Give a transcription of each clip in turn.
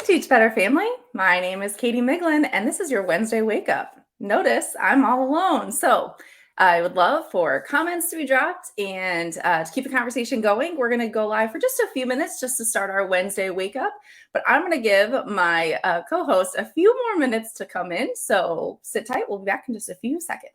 Teach Better family. My name is Katie Miglin, and this is your Wednesday Wake Up. Notice I'm all alone, so I would love for comments to be dropped and to keep the conversation going. We're going to go live for just a few minutes just to start our Wednesday Wake Up, but I'm going to give my co-host a few more minutes to come in, so sit tight. We'll be back in just a few seconds.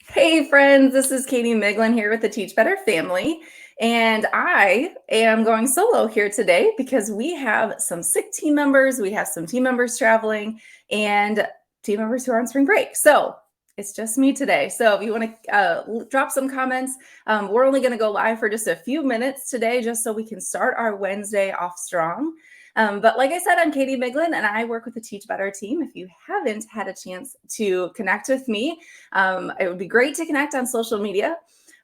Hey friends, this is Katie Miglin here with the Teach Better family, and I am going solo here today because we have some sick team members, we have some team members traveling, and team members who are on spring break. So it's just me today. So if you want to drop some comments, we're only going to go live for just a few minutes today just so we can start our Wednesday off strong. But like I said, I'm Katie Miglin, and I work with the Teach Better team. If you haven't had a chance to connect with me, it would be great to connect on social media.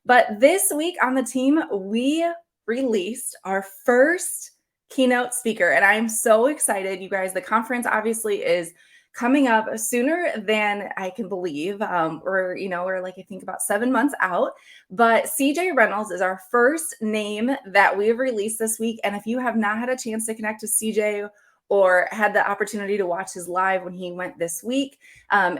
But this week on the team, we released our first keynote speaker, and I'm so excited, you guys. The conference obviously is coming up sooner than I can believe. We're like, I think about 7 months out, but CJ Reynolds is our first name that we've released this week. And if you have not had a chance to connect to CJ or had the opportunity to watch his live when he went this week,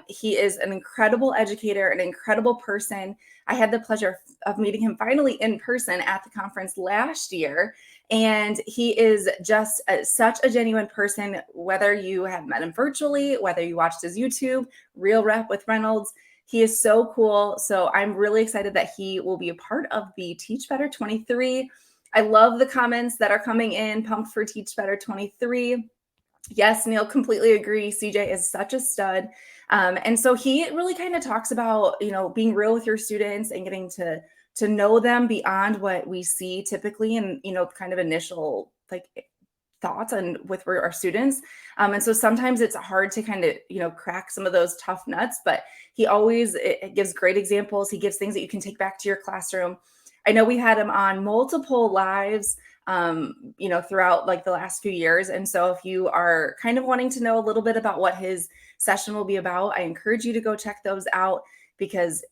he is an incredible educator, an incredible person. I had the pleasure of meeting him finally in person at the conference last year. And he is just such a genuine person, whether you have met him virtually, whether you watched his YouTube, Real Rep with Reynolds. He is so cool. So I'm really excited that he will be a part of the Teach Better 23. I love the comments that are coming in, pumped for Teach Better 23. Yes, Neil, completely agree. CJ is such a stud. And so he really kind of talks about, being real with your students and getting to know them beyond what we see typically in, kind of initial thoughts and with our students. And so sometimes it's hard to kind of, crack some of those tough nuts, but he always it gives great examples. He gives things that you can take back to your classroom. I know we had him on multiple lives, throughout the last few years. And so if you are kind of wanting to know a little bit about what his session will be about, I encourage you to go check those out because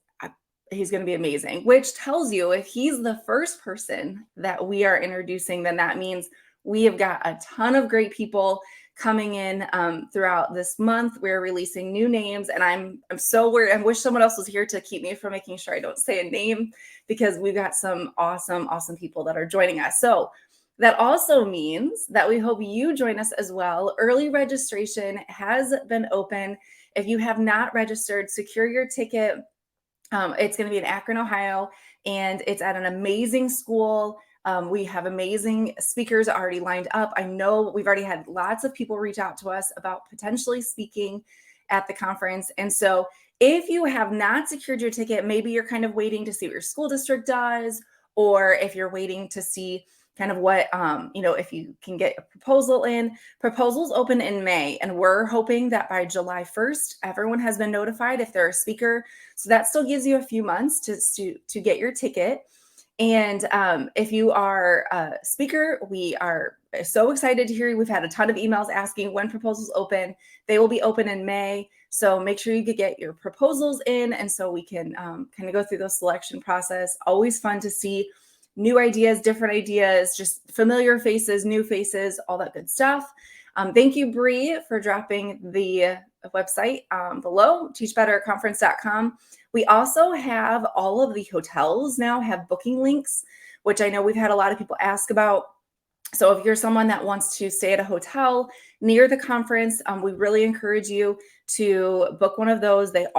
he's going to be amazing, which tells you if he's the first person that we are introducing, then that means we have got a ton of great people coming in throughout this month. We're releasing new names, and I'm so worried. I wish someone else was here to keep me from making sure I don't say a name because we've got some awesome people that are joining us. So that also means that we hope you join us as well. Early registration has been open. If you have not registered, secure your ticket. It's going to be in Akron, Ohio, and it's at an amazing school. We have amazing speakers already lined up. I know we've already had lots of people reach out to us about potentially speaking at the conference. And so if you have not secured your ticket, maybe you're kind of waiting to see what your school district does, or if you're waiting to see kind of what, if you can get a proposal in. Proposals open in May, and we're hoping that by July 1st, everyone has been notified if they're a speaker. So that still gives you a few months to get your ticket. And if you are a speaker, we are so excited to hear you. We've had a ton of emails asking when proposals open. They will be open in May. So make sure you could get your proposals in. And so we can kind of go through the selection process. Always fun to see new ideas, different ideas, just familiar faces, new faces, all that good stuff. Thank you, Bree, for dropping the website below, teachbetterconference.com. We also have all of the hotels now have booking links, which I know we've had a lot of people ask about. So if you're someone that wants to stay at a hotel near the conference, we really encourage you to book one of those. The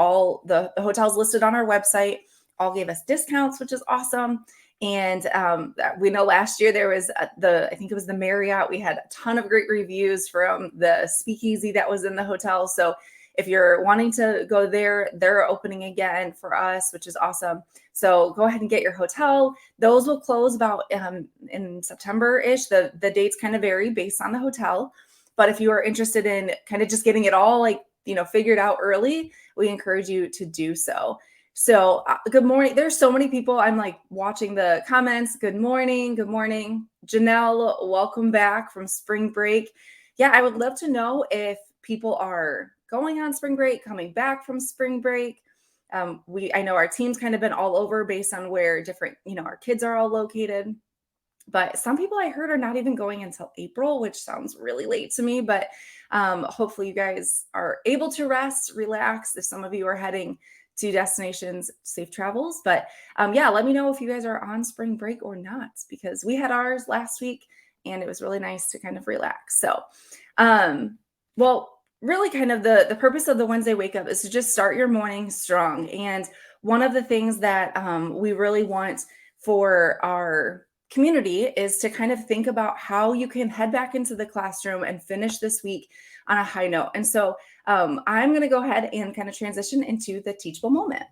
hotels listed on our website all gave us discounts, which is awesome. And we know last year there was I think it was the Marriott. We had a ton of great reviews from the speakeasy that was in the hotel. So if you're wanting to go there, they're opening again for us, which is awesome. So go ahead and get your hotel. Those will close about in September-ish. The dates kind of vary based on the hotel. But if you are interested in kind of just getting it all figured out early, we encourage you to do so. So good morning. There's so many people. I'm like watching the comments. Good morning. Good morning. Janelle, welcome back from spring break. Yeah, I would love to know if people are going on spring break, coming back from spring break. I know our team's kind of been all over based on where different, our kids are all located. But some people I heard are not even going until April, which sounds really late to me. But hopefully you guys are able to rest, relax. If some of you are heading to destinations, safe travels. But yeah, let me know if you guys are on spring break or not, because we had ours last week and it was really nice to kind of relax. So, well, really kind of the purpose of the Wednesday wake up is to just start your morning strong. And one of the things that we really want for our community is to kind of think about how you can head back into the classroom and finish this week on a high note. And so I'm going to go ahead and kind of transition into the teachable moment.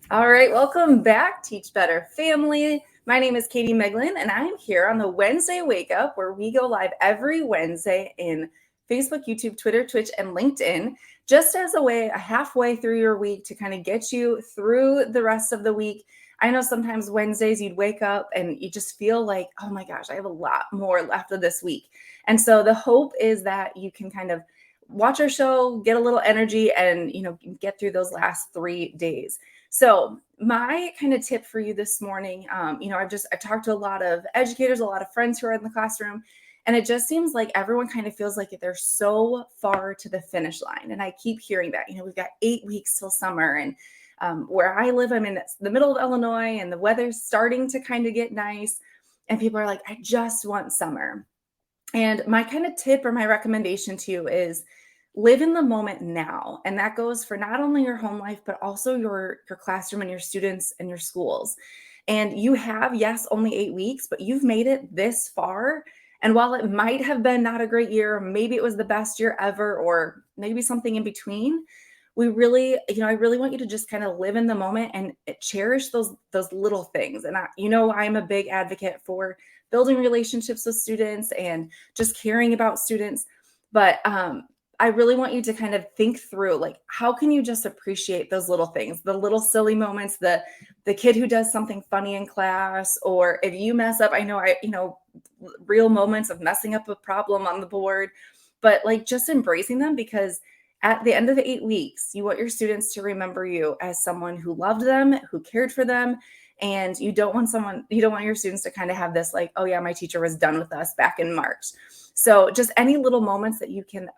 All right, welcome back, Teach Better family. My name is Katie Miglin, and I'm here on the Wednesday Wake Up, where we go live every Wednesday in Facebook, YouTube, Twitter, Twitch, and LinkedIn, just as a way, halfway through your week to kind of get you through the rest of the week. I know sometimes Wednesdays you'd wake up and you just feel like, oh my gosh, I have a lot more left of this week. And so the hope is that you can kind of watch our show, get a little energy, and get through those last 3 days. So my kind of tip for you this morning, I've talked to a lot of educators, a lot of friends who are in the classroom, and it just seems like everyone kind of feels like they're so far to the finish line. And I keep hearing that, we've got 8 weeks till summer, and where I live, I'm in the middle of Illinois, and the weather's starting to kind of get nice, and people are like, I just want summer. And my kind of tip or my recommendation to you is live in the moment now. And that goes for not only your home life, but also your classroom and your students and your schools. And you have, yes, only 8 weeks, but you've made it this far. And while it might have been not a great year, maybe it was the best year ever, or maybe something in between, I really want you to just kind of live in the moment and cherish those little things. And I'm a big advocate for building relationships with students and just caring about students. But I really want you to kind of think through, like, how can you just appreciate those little things, the little silly moments, the kid who does something funny in class, or if you mess up, real moments of messing up a problem on the board, but like just embracing them, because at the end of the 8 weeks, you want your students to remember you as someone who loved them, who cared for them. And you don't want your students to kind of have this like, oh yeah, my teacher was done with us back in March. So just any little moments that you can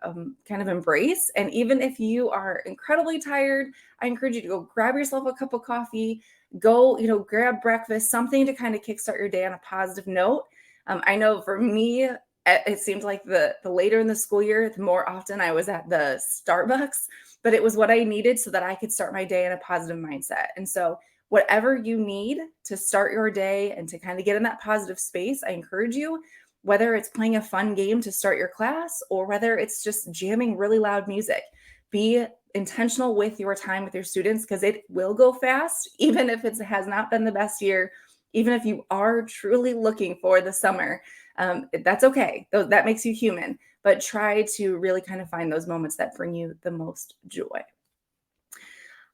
kind of embrace. And even if you are incredibly tired, I encourage you to go grab yourself a cup of coffee, go, grab breakfast, something to kind of kickstart your day on a positive note. I know for me, it seemed like the later in the school year, the more often I was at the Starbucks, but it was what I needed so that I could start my day in a positive mindset. And so whatever you need to start your day and to kind of get in that positive space, I encourage you, whether it's playing a fun game to start your class or whether it's just jamming really loud music, be intentional with your time with your students, because it will go fast, even if it has not been the best year, even if you are truly looking for the summer. That's okay. That makes you human, but try to really kind of find those moments that bring you the most joy.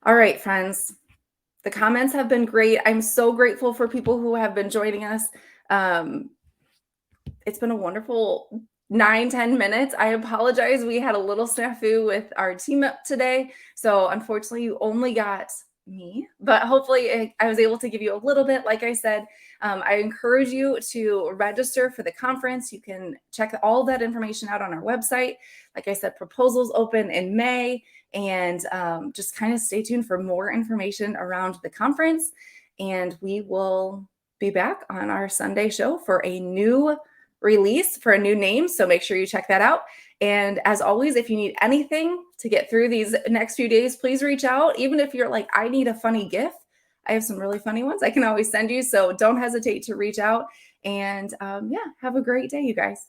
All right, friends. The comments have been great. I'm so grateful for people who have been joining us. It's been a wonderful 9-10 minutes. I apologize. We had a little snafu with our team up today. So unfortunately, you only got me, but hopefully I was able to give you a little bit. Like I said, I encourage you to register for the conference. You can check all that information out on our website. Like I said, proposals open in May, and just kind of stay tuned for more information around the conference. And we will be back on our Sunday show for a new release, for a new name. So make sure you check that out. And as always, if you need anything to get through these next few days, please reach out. Even if you're like, I need a funny GIF, I have some really funny ones I can always send you. So don't hesitate to reach out. And have a great day, you guys.